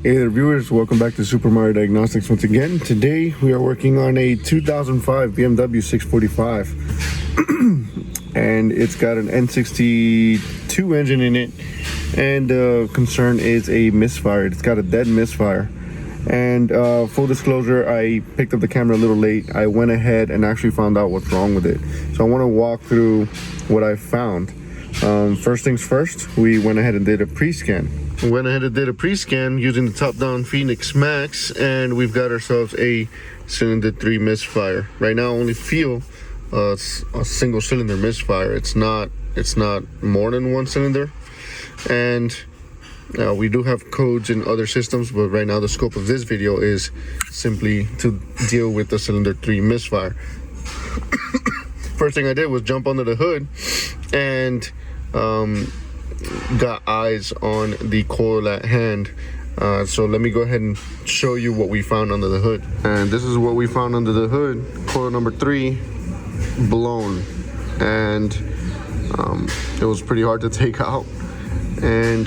Hey there viewers, welcome back to Supermariodiagnostics once again. Today we are working on a 2005 BMW 645 and it's got an N62 engine in it, and the concern is a misfire. It's got a dead misfire, and full disclosure, I picked up the camera a little late. I went ahead and actually found out what's wrong with it, so I want to walk through what I found. First things first, we went ahead and did a pre-scan. We went ahead and did a pre-scan using the Topdon Phoenix Max, and we've got ourselves a cylinder 3 misfire. Right now I only feel a single cylinder misfire. It's not more than one cylinder, and we do have codes in other systems, but right now the scope of this video is simply to deal with the cylinder 3 misfire. First thing I did was jump under the hood and got eyes on the coil at hand. So let me go ahead and show you what we found under the hood. And this is what we found under the hood. Coil number 3 blown, and it was pretty hard to take out. And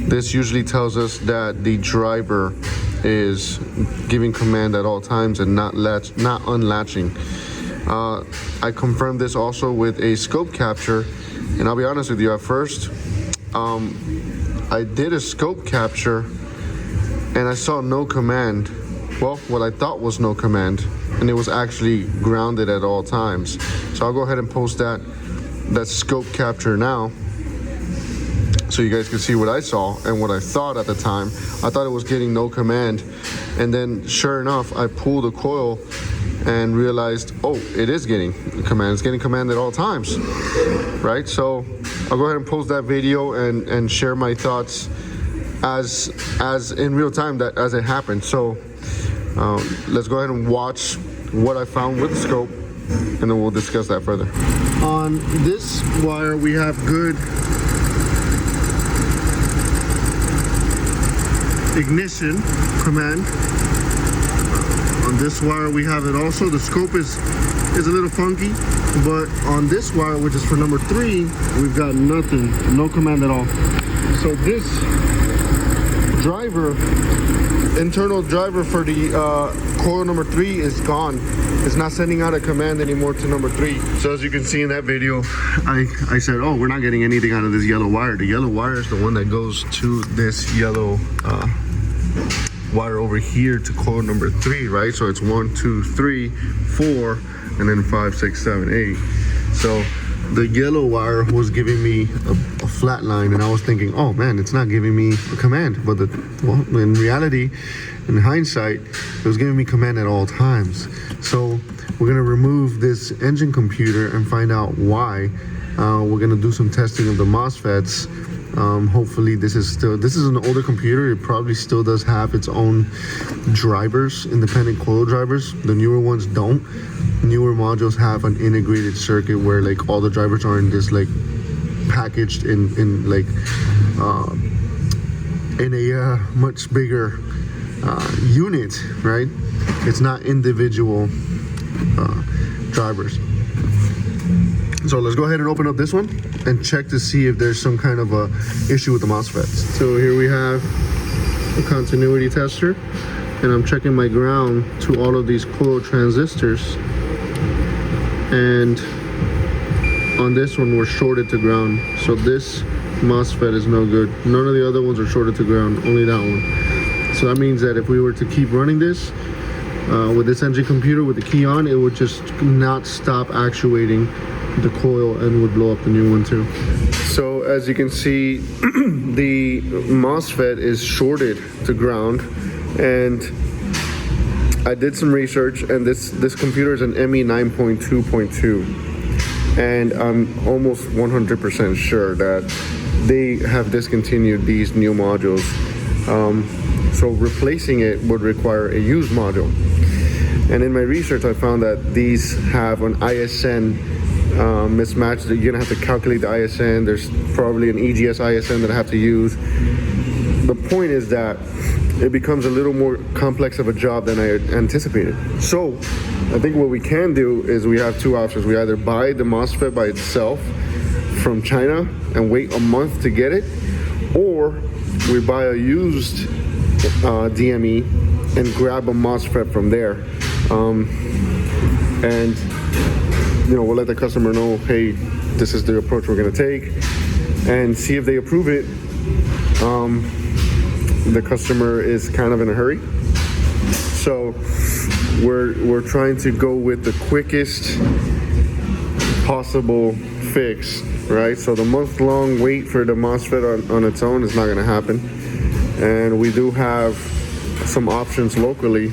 this usually tells us that the driver is giving command at all times and not unlatching. I confirmed this also with a scope capture, and I'll be honest with you, at first I did a scope capture and I saw no command. Well, what I thought was no command, and it was actually grounded at all times. So I'll go ahead and post that scope capture now so you guys can see what I saw and what I thought at the time. I thought it was getting no command, and then sure enough, I pulled the coil and realized, oh, it is getting command. It's getting command at all times, right? So I'll go ahead and post that video and share my thoughts as in real time, that as it happened. So let's go ahead and watch what I found with the scope, and then we'll discuss that further. On this wire, we have good ignition command. On this wire we have it also. The scope is a little funky, but on this wire, which is for number 3, we've got nothing, no command at all. So this driver, internal driver for the coil number 3 is gone. It's not sending out a command anymore to number 3. So as you can see in that video, I said, oh, we're not getting anything out of this yellow wire. The yellow wire is the one that goes to this yellow wire over here to coil number 3, right? So it's 1, 2, 3, 4, and then 5, 6, 7, 8. So the yellow wire was giving me a flat line, and I was thinking, oh man, it's not giving me a command. But in reality, in hindsight, it was giving me command at all times. So we're gonna remove this engine computer and find out why. We're gonna do some testing of the MOSFETs. Hopefully this is an older computer. It probably still does have its own drivers, independent coil drivers. The newer ones don't. Newer modules have an integrated circuit where like all the drivers are in this like packaged in like in a much bigger unit, right? It's not individual drivers. So let's go ahead and open up this one and check to see if there's some kind of a issue with the MOSFETs. So here we have a continuity tester, and I'm checking my ground to all of these coil transistors, and on this one we're shorted to ground. So this MOSFET is no good. None of the other ones are shorted to ground, only that one. So that means that if we were to keep running this with this engine computer with the key on, it would just not stop actuating the coil and would blow up the new one too. So as you can see, the MOSFET is shorted to ground, and I did some research, and this computer is an ME 9.2.2, and I'm almost 100% sure that they have discontinued these new modules. So replacing it would require a used module, and in my research I found that these have an ISN mismatch. That you're gonna have to calculate the ISN. There's probably an EGS ISN that I have to use. The point is that it becomes a little more complex of a job than I anticipated. So I think what we can do is we have two options. We either buy the MOSFET by itself from China and wait a month to get it, or we buy a used DME and grab a MOSFET from there. And we'll let the customer know, hey, this is the approach we're going to take, and see if they approve it. The customer is kind of in a hurry, so we're trying to go with the quickest possible fix, right? So the month-long wait for the MOSFET on its own is not going to happen, and we do have some options locally.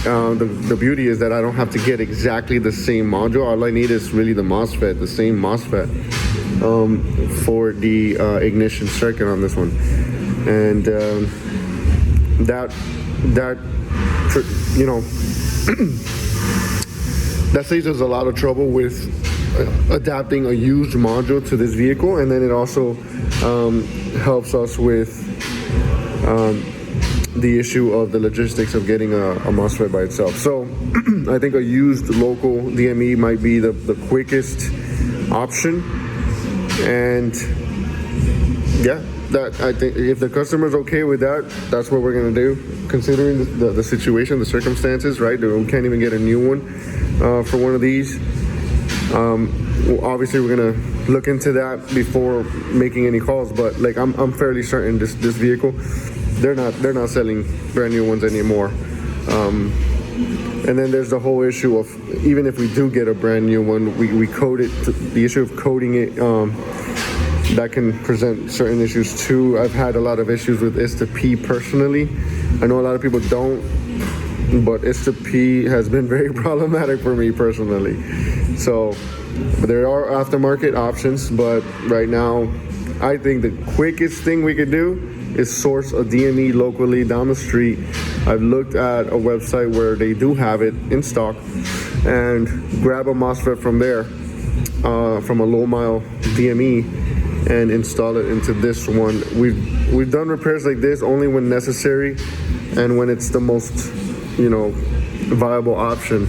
The beauty is that I don't have to get exactly the same module. All I need is really the MOSFET, the same MOSFET for the ignition circuit on this one, and that saves us a lot of trouble with adapting a used module to this vehicle, and then it also helps us with the issue of the logistics of getting a MOSFET by itself. So I think a used local DME might be the quickest option, and yeah, that I think if the customer's okay with that, that's what we're gonna do, considering the situation, the circumstances, right? We can't even get a new one for one of these. Obviously we're gonna look into that before making any calls, but like I'm fairly certain this vehicle, they're not selling brand new ones anymore. And then there's the whole issue of, even if we do get a brand new one, we code it, the issue of coding it, that can present certain issues too. I've had a lot of issues with E64 personally. I know a lot of people don't, but E64 has been very problematic for me personally. So there are aftermarket options, but right now I think the quickest thing we could do is source a DME locally down the street. I've looked at a website where they do have it in stock, and grab a MOSFET from there, from a low mile DME, and install it into this one. We've done repairs like this only when necessary and when it's the most viable option.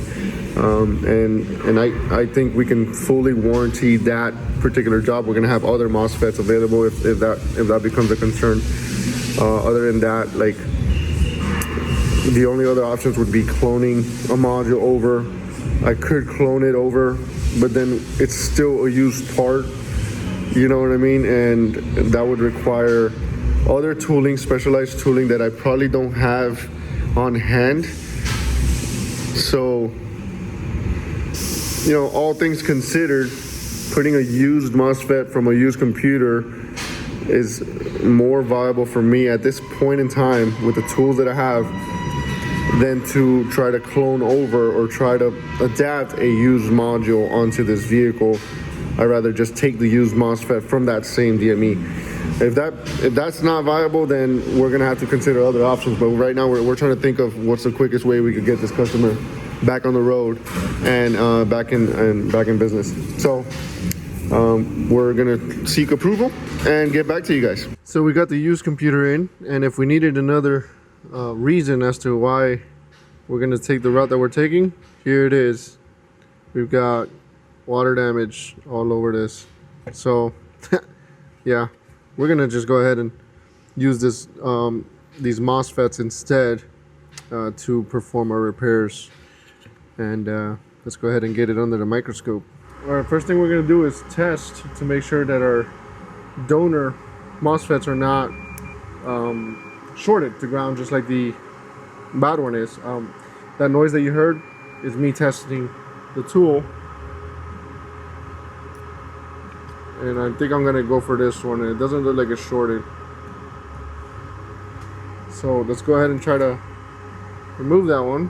And I think we can fully warranty that particular job. We're gonna have other MOSFETs available if that becomes a concern. Other than that, like, the only other options would be cloning a module over. I could clone it over, but then it's still a used part, you know what I mean? And that would require other tooling, specialized tooling that I probably don't have on hand. So, all things considered, putting a used MOSFET from a used computer is more viable for me at this point in time with the tools that I have than to try to clone over or try to adapt a used module onto this vehicle. I'd rather just take the used MOSFET from that same DME. If that's not viable, then we're gonna have to consider other options. But right now we're trying to think of what's the quickest way we could get this customer back on the road and back in business. So we're gonna seek approval and get back to you guys. So we got the used computer in, and if we needed another reason as to why we're gonna take the route that we're taking, here it is. We've got water damage all over this. So yeah, we're gonna just go ahead and use this these MOSFETs instead to perform our repairs. And let's go ahead and get it under the microscope. All right, first thing we're gonna do is test to make sure that our donor MOSFETs are not shorted to ground, just like the bad one is. That noise that you heard is me testing the tool, and I think I'm gonna go for this one. It doesn't look like it's shorted, so let's go ahead and try to remove that one.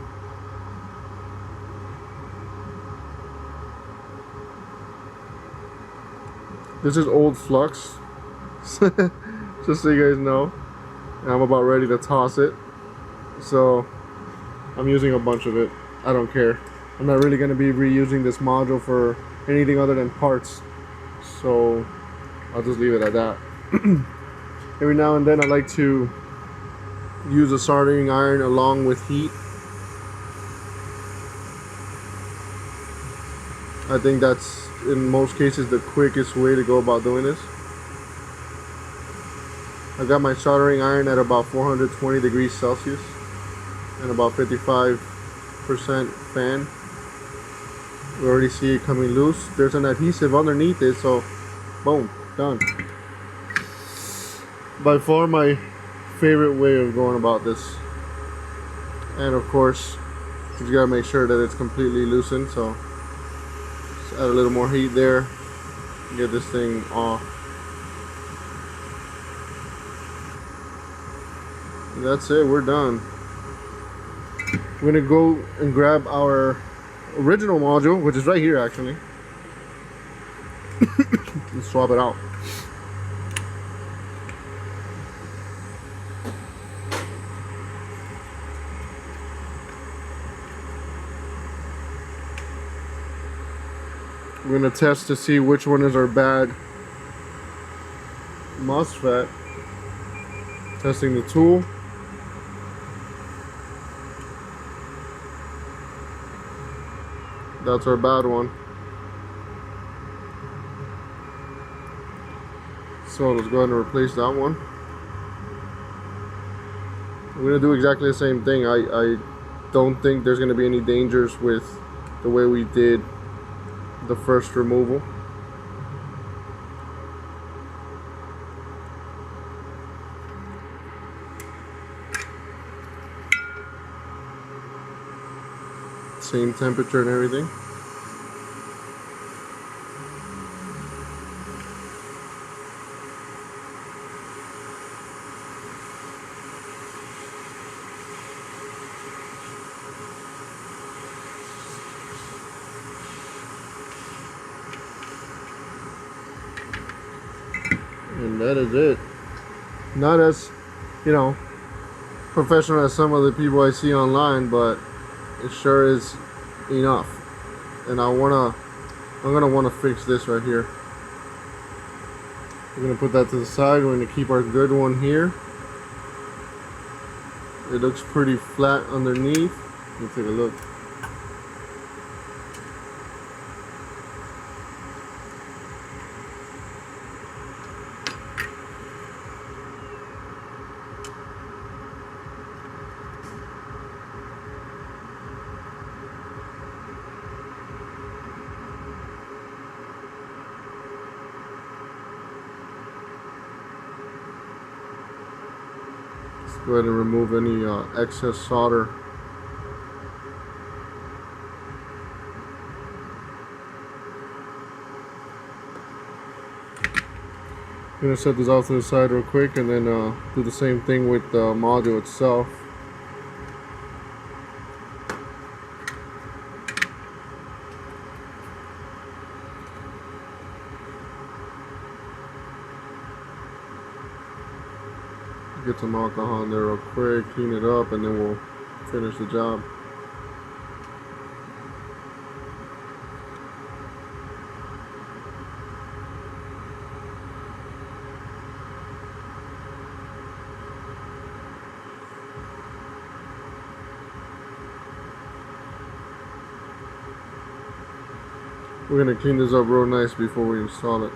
This is old flux, just so you guys know, and I'm about ready to toss it, so I'm using a bunch of it. I don't care. I'm not really going to be reusing this module for anything other than parts, so I'll just leave it at that. Every now and then I like to use a soldering iron along with heat. I think that's, in most cases, the quickest way to go about doing this. I got my soldering iron at about 420 degrees Celsius and about 55% fan. We already see it coming loose. There's an adhesive underneath it, so boom, done. By far my favorite way of going about this. And of course, you gotta make sure that it's completely loosened, so just add a little more heat there, get this thing off. And that's it, we're done. We're gonna go and grab our original module, which is right here actually, and swap it out. We're gonna test to see which one is our bad MOSFET. Testing the tool. That's our bad one. So let's go ahead and replace that one. We're gonna do exactly the same thing. I don't think there's gonna be any dangers with the way we did the first removal. Same temperature and everything. And that is it. Not as, you know, professional as some of the people I see online, but it sure is enough. And I'm gonna wanna fix this right here. We're gonna put that to the side. We're gonna keep our good one here. It looks pretty flat underneath. Let's take a look. Go ahead and remove any excess solder. I'm gonna set this off to the side real quick and then do the same thing with the module itself. Get some alcohol in there real quick, clean it up, and then we'll finish the job. We're gonna clean this up real nice before we install it.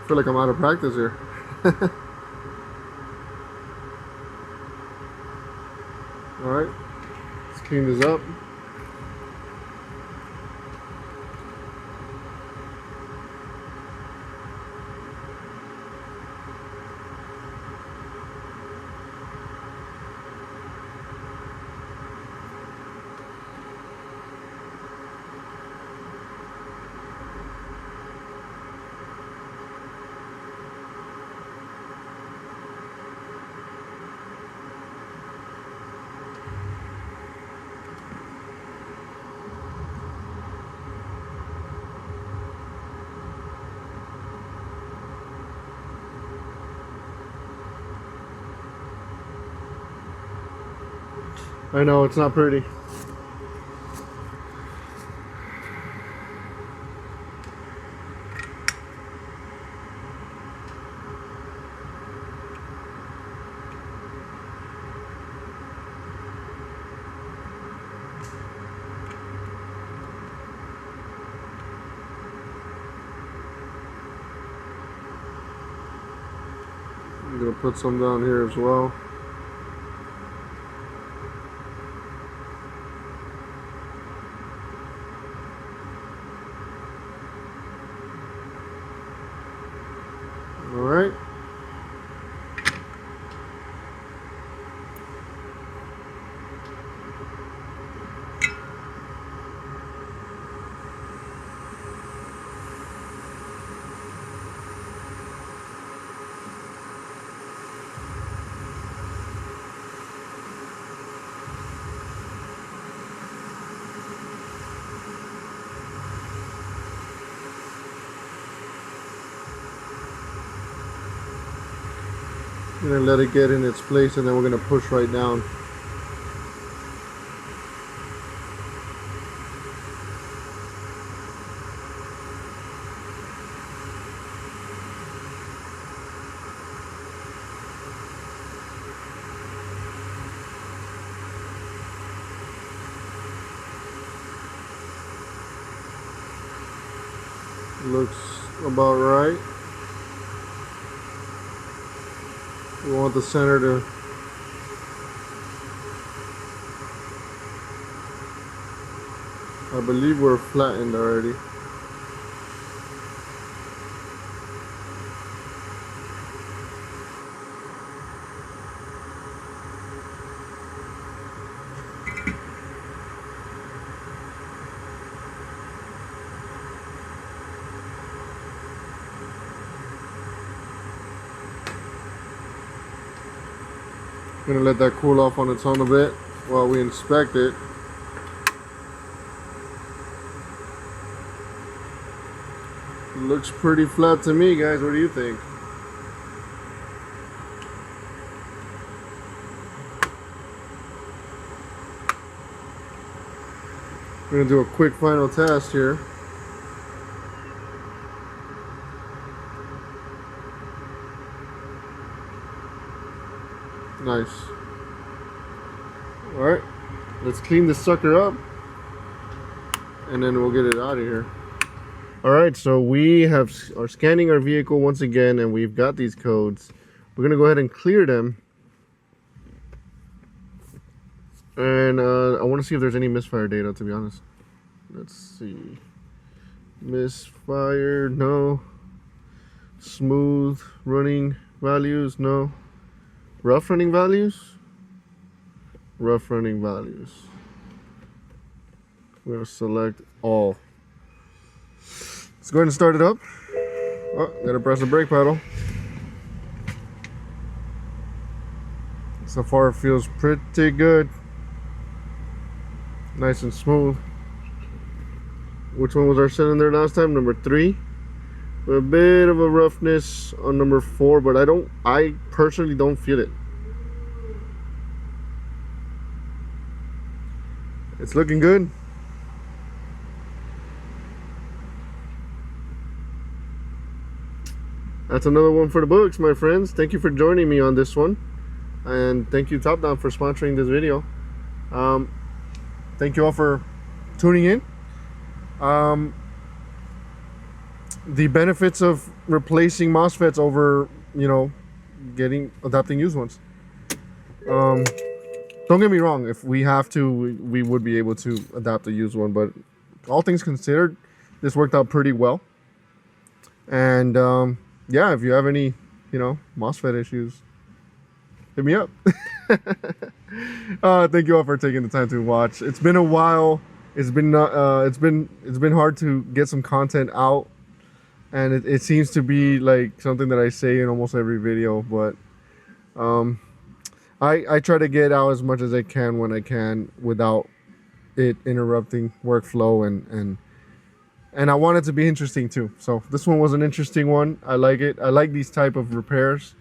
I feel like I'm out of practice here. Alright, let's clean this up. I know, it's not pretty. I'm gonna put some down here as well. All right. I'm gonna let it get in its place, and then we're gonna push right down. Looks about right. We want the center to I believe we're flattened already. Gonna let that cool off on its own a bit while we inspect it. Looks pretty flat to me, guys. What do you think? We're gonna do a quick final test here. Nice. Alright, let's clean this sucker up and then we'll get it out of here. Alright, so we are scanning our vehicle once again, and we've got these codes. We're gonna go ahead and clear them, and I want to see if there's any misfire data, to be honest. Let's see. Misfire, no. Smooth running values, no. Rough running values? Rough running values. We're going to select all. Let's go ahead and start it up. Oh, gotta press the brake pedal. So far it feels pretty good. Nice and smooth. Which one was our cylinder last time? Number 3. A bit of a roughness on number 4, but I personally don't feel it. It's looking good. That's another one for the books, my friends. Thank you for joining me on this one, and thank you Topdon for sponsoring this video. Thank you all for tuning in. The benefits of replacing MOSFETs over, adapting used ones. Don't get me wrong, if we have to, we would be able to adapt a used one, but all things considered, this worked out pretty well. And yeah, if you have any, MOSFET issues, hit me up. Thank you all for taking the time to watch. It's been a while. It's been hard to get some content out. And it seems to be like something that I say in almost every video, but I try to get out as much as I can when I can without it interrupting workflow, and I want it to be interesting too. So this one was an interesting one. I like it. I like these type of repairs.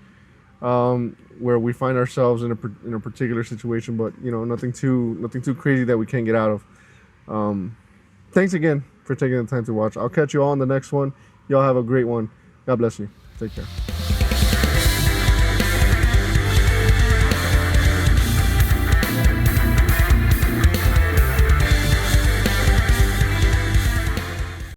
where we find ourselves in a particular situation, but you know, nothing too crazy that we can't get out of. Thanks again for taking the time to watch. I'll catch you all on the next one. Y'all have a great one. God bless you. Take care.